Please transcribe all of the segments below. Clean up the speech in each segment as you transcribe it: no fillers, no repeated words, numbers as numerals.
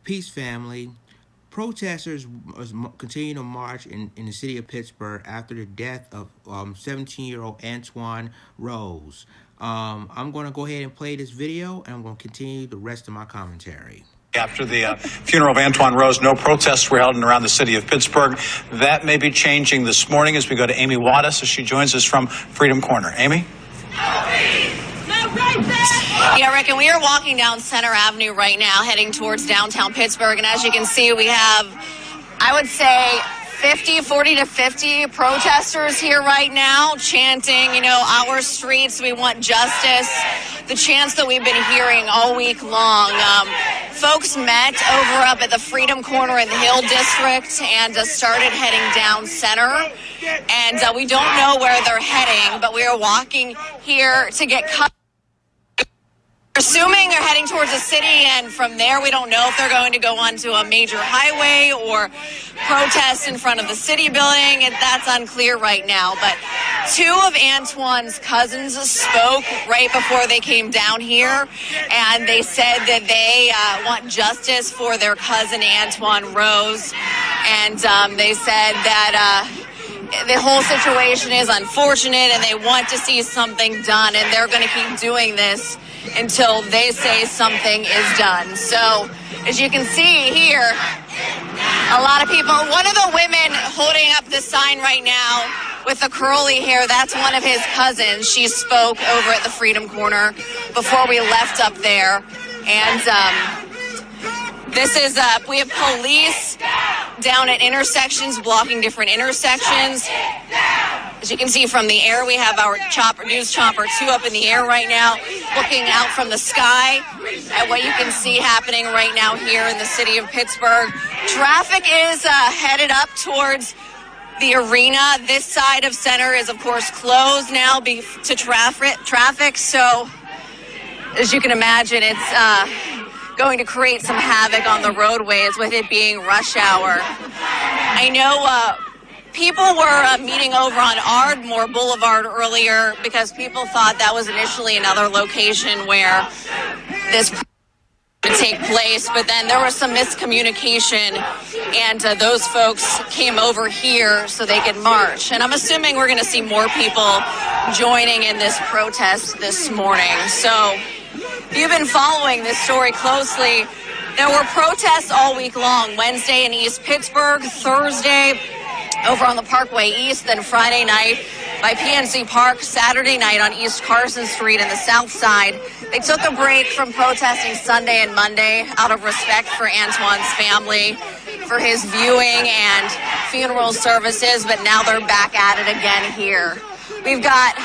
Peace, family. Protesters continue to march in the city of Pittsburgh after the death of 17-year-old Antoine Rose. I'm going to go ahead and play this video, and I'm going to continue the rest of my commentary. After the funeral of Antoine Rose, no protests were held in around the city of Pittsburgh. That may be changing this morning as we go to Amy Wattis as she joins us from Freedom Corner. Amy? Yeah, Rick, and we are walking down Center Avenue right now, heading towards downtown Pittsburgh. And as you can see, we have, I would say, 40 to 50 protesters here right now chanting, our streets, we want justice. The chants that we've been hearing all week long. Folks met over up at the Freedom Corner in the Hill District and started heading down Center. And we don't know where they're heading, but we are walking here to get cut. Assuming they're heading towards the city, and from there we don't know if they're going to go onto a major highway or protest in front of the city building. That's unclear right now. But two of Antoine's cousins spoke right before they came down here, and they said that they want justice for their cousin Antoine Rose. And they said that the whole situation is unfortunate and they want to see something done, and they're going to keep doing this until they say something is done. So, as you can see here, a lot of people, one of the women holding up the sign right now with the curly hair, that's one of his cousins. She spoke over at the Freedom Corner before we left up there. And this is, we have police down at intersections, blocking different intersections. As you can see from the air, we have our News Chopper 2 up in the air right now, looking out from the sky at what you can see happening right now here in the city of Pittsburgh. Traffic is headed up towards the arena. This side of Center is, of course, closed now to traffic. So, as you can imagine, it's going to create some havoc on the roadways with it being rush hour. I know people were meeting over on Ardmore Boulevard earlier because people thought that was initially another location where this would take place, but then there was some miscommunication, and those folks came over here so they could march. And I'm assuming we're going to see more people joining in this protest this morning. So if you've been following this story closely, there were protests all week long, Wednesday in East Pittsburgh, Thursday over on the Parkway East, then Friday night by PNC Park, Saturday night on East Carson Street in the South Side. They took a break from protesting Sunday and Monday out of respect for Antoine's family, for his viewing and funeral services, but now they're back at it again here. We've got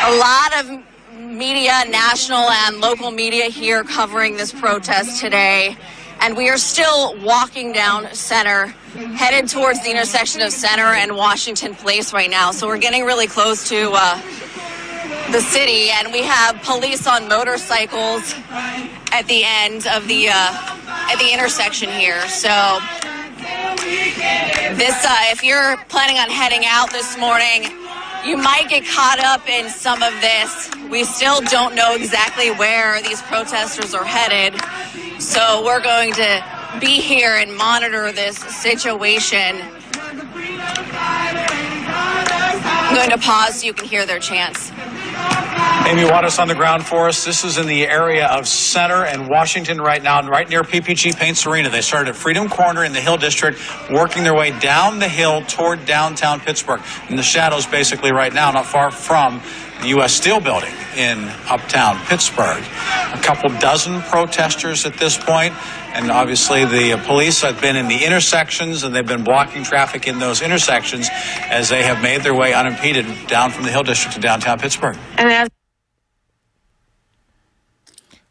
a lot of media, national and local media here covering this protest today. And we are still walking down Center, headed towards the intersection of Center and Washington Place right now. So we're getting really close to the city, and we have police on motorcycles at the end of the intersection here. So this, if you're planning on heading out this morning, you might get caught up in some of this. We still don't know exactly where these protesters are headed. So we're going to be here and monitor this situation. I'm going to pause so you can hear their chants. Amy Wattis on the ground for us. This is in the area of Center and Washington right now, right near PPG Paints Arena. They started at Freedom Corner in the Hill District, working their way down the hill toward downtown Pittsburgh. In the shadows, basically, right now, not far from the U.S. Steel Building in uptown Pittsburgh. A couple dozen protesters at this point, and obviously the police have been in the intersections, and they've been blocking traffic in those intersections as they have made their way unimpeded down from the Hill District to downtown Pittsburgh.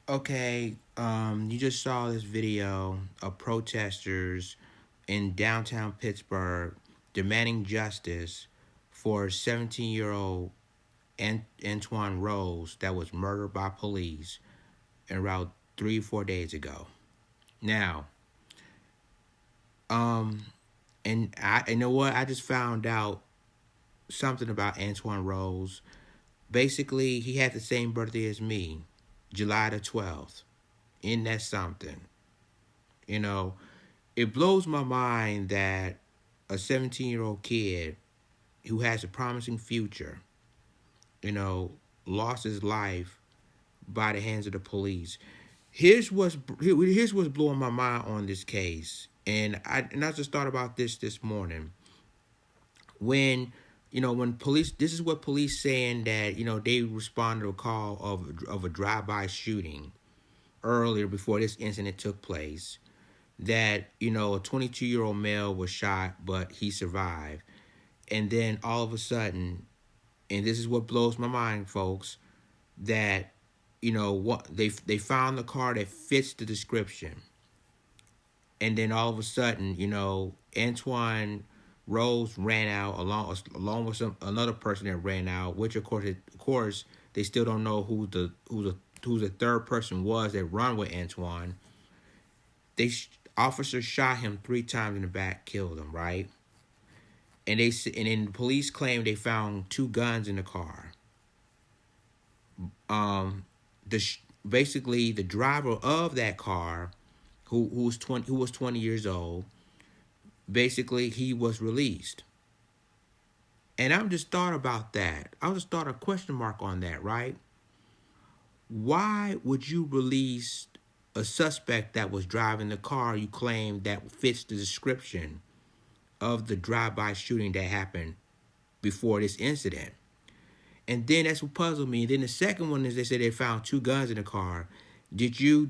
Okay, you just saw this video of protesters in downtown Pittsburgh demanding justice for 17-year-old Antoine Rose that was murdered by police around 3 or 4 days ago. Now, and you know what? I just found out something about Antoine Rose. Basically, he had the same birthday as me, July the 12th. Isn't that something? You know, it blows my mind that a 17-year-old kid who has a promising future, you know, lost his life by the hands of the police. Here's what's blowing my mind on this case, and I just thought about this morning. When when police, this is what police saying that they responded to a call of a drive-by shooting earlier before this incident took place. That a 22-year-old male was shot, but he survived, and then all of a sudden, and this is what blows my mind, folks, that what they found the car that fits the description, and then all of a sudden, Antoine Rose ran out along with another person that ran out, which of course they still don't know who the third person was that run with Antoine. Officers shot him 3 times in the back, killed him, right? And then the police claim they found 2 guns in the car. Basically the driver of that car, who was 20 years old, basically he was released. And I'm just thought about that. I just thought a question mark on that, right? Why would you release a suspect that was driving the car you claim that fits the description of the drive-by shooting that happened before this incident? And then that's what puzzled me. And then the second one is they said they found 2 guns in the car. Did you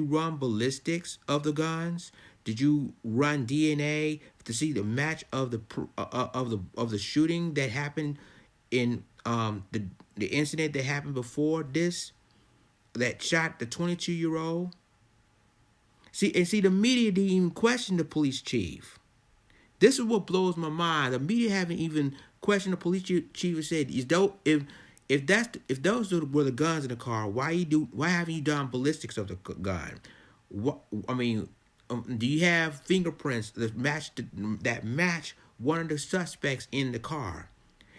run ballistics of the guns? Did you run DNA to see the match of the shooting that happened in the incident that happened before this, that shot the 22-year-old? See, the media didn't even question the police chief. This is what blows my mind. The media haven't even questioned the police chief and said, if those were the guns in the car, why haven't you done ballistics of the gun? Do you have fingerprints that match one of the suspects in the car?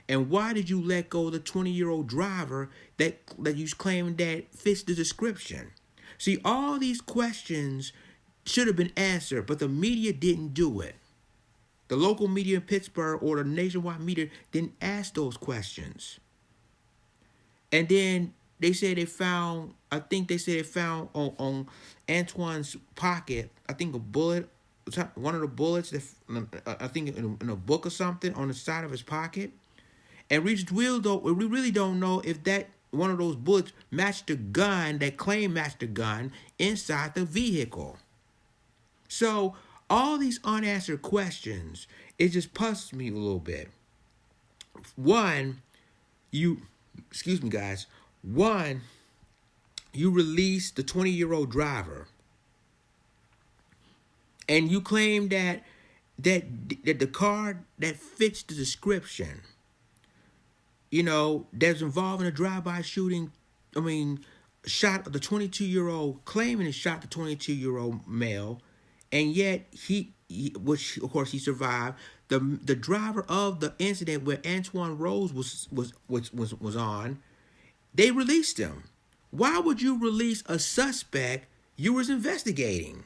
And why did you let go of the 20-year-old driver that you claim that fits the description? See, all these questions should have been answered, but the media didn't do it. The local media in Pittsburgh or the nationwide media didn't ask those questions. And then they said they found on Antoine's pocket, I think a bullet, one of the bullets that I think in a book or something on the side of his pocket. And we really don't know if that one of those bullets matched the gun, that claim matched the gun inside the vehicle. So all these unanswered questions, it just puzzles me a little bit. One, you release the 20-year-old driver, and you claim that the car that fits the description, that's involved in a drive-by shooting, shot the 22-year-old, claiming it shot the 22-year-old male, and yet which of course he survived. The driver of the incident where Antoine Rose was on, they released him. Why would you release a suspect you was investigating?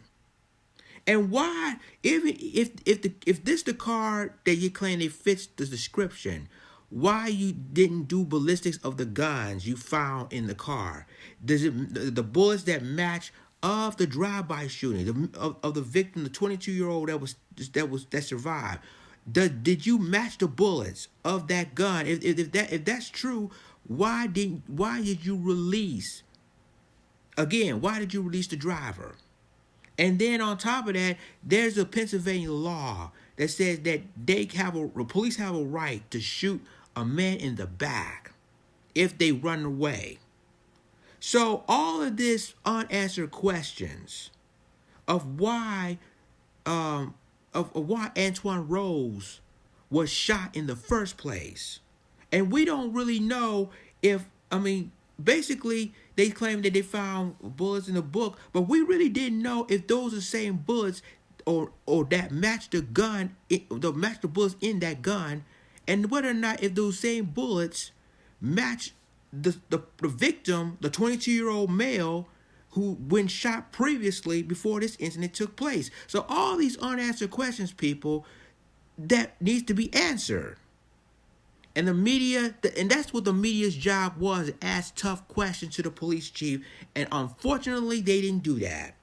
And why, even if this the car that you claim it fits the description, why you didn't do ballistics of the guns you found in the car? Does it the bullets that match of the drive-by shooting of the victim, the 22-year-old that survived? Did you match the bullets of that gun? If that's true, why did you release? Again, why did you release the driver? And then on top of that, there's a Pennsylvania law that says that the police have a right to shoot a man in the back if they run away. So all of this unanswered questions of why Antoine Rose was shot in the first place. And we don't really know basically they claim that they found bullets in the book, but we really didn't know if those are the same bullets or that match the gun, match the bullets in that gun, and whether or not if those same bullets match the victim, the 22-year-old male, who been shot previously before this incident took place. So all these unanswered questions, people, that needs to be answered. And the media, and that's what the media's job was, ask tough questions to the police chief. And unfortunately, they didn't do that.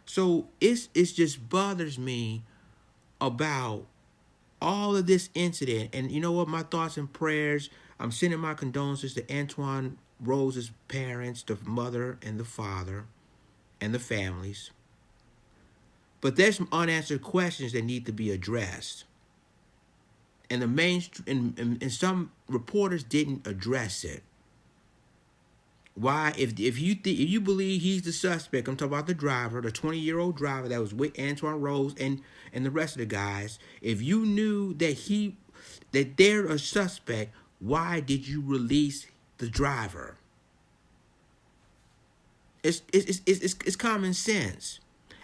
So it just bothers me about all of this incident. And you know what? My thoughts and prayers, I'm sending my condolences to Antoine Rose's parents, the mother and the father, and the families. But there's some unanswered questions that need to be addressed. And the and some reporters didn't address it. Why? If you believe he's the suspect, I'm talking about the driver, the 20-year-old driver that was with Antoine Rose and the rest of the guys. If you knew that they're a suspect, why did you release the driver? It's common sense.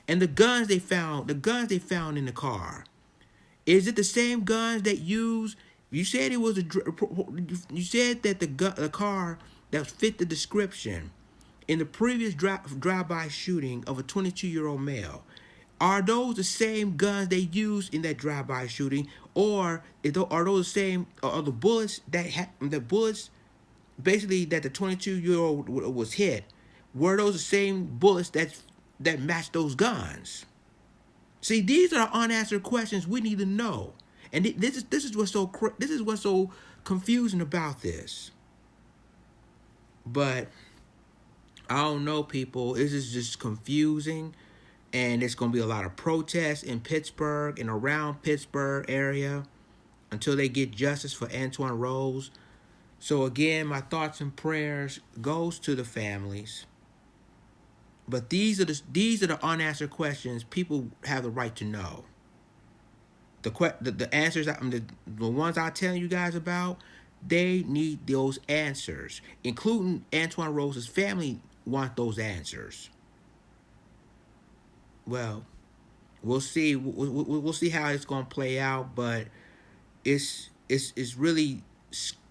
And the guns they found in the car, is it the same guns that used? You said it was you said that the car that fit the description in the previous drive-by shooting of a 22-year-old male. Are those the same guns they used in that drive-by shooting, or are those the same? Are the bullets basically that the 22-year-old was hit? Were those the same bullets that matched those guns? See, these are unanswered questions we need to know, and this is what's so confusing about this. But I don't know, people. This is just confusing, and there's gonna be a lot of protests in Pittsburgh and around Pittsburgh area until they get justice for Antoine Rose. So again, my thoughts and prayers goes to the families. But these are the unanswered questions people have the right to know. The answers, the ones I'm telling you guys about, they need those answers, including Antoine Rose's family want those answers. Well, we'll see. We'll see how it's gonna play out, but it's really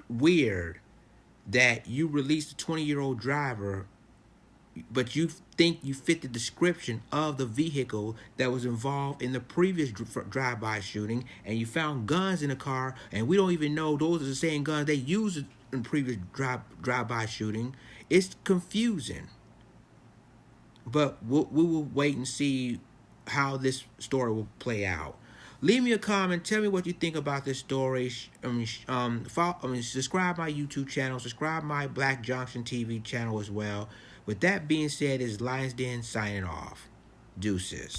weird that you released a 20-year-old driver, but you think you fit the description of the vehicle that was involved in the previous drive-by shooting, and you found guns in the car, and we don't even know those are the same guns they used in the previous drive-by shooting. It's confusing. But we will wait and see how this story will play out. Leave me a comment. Tell me what you think about this story. Subscribe my YouTube channel. Subscribe my Black Junction TV channel as well. With that being said, it's Lions Den signing off. Deuces.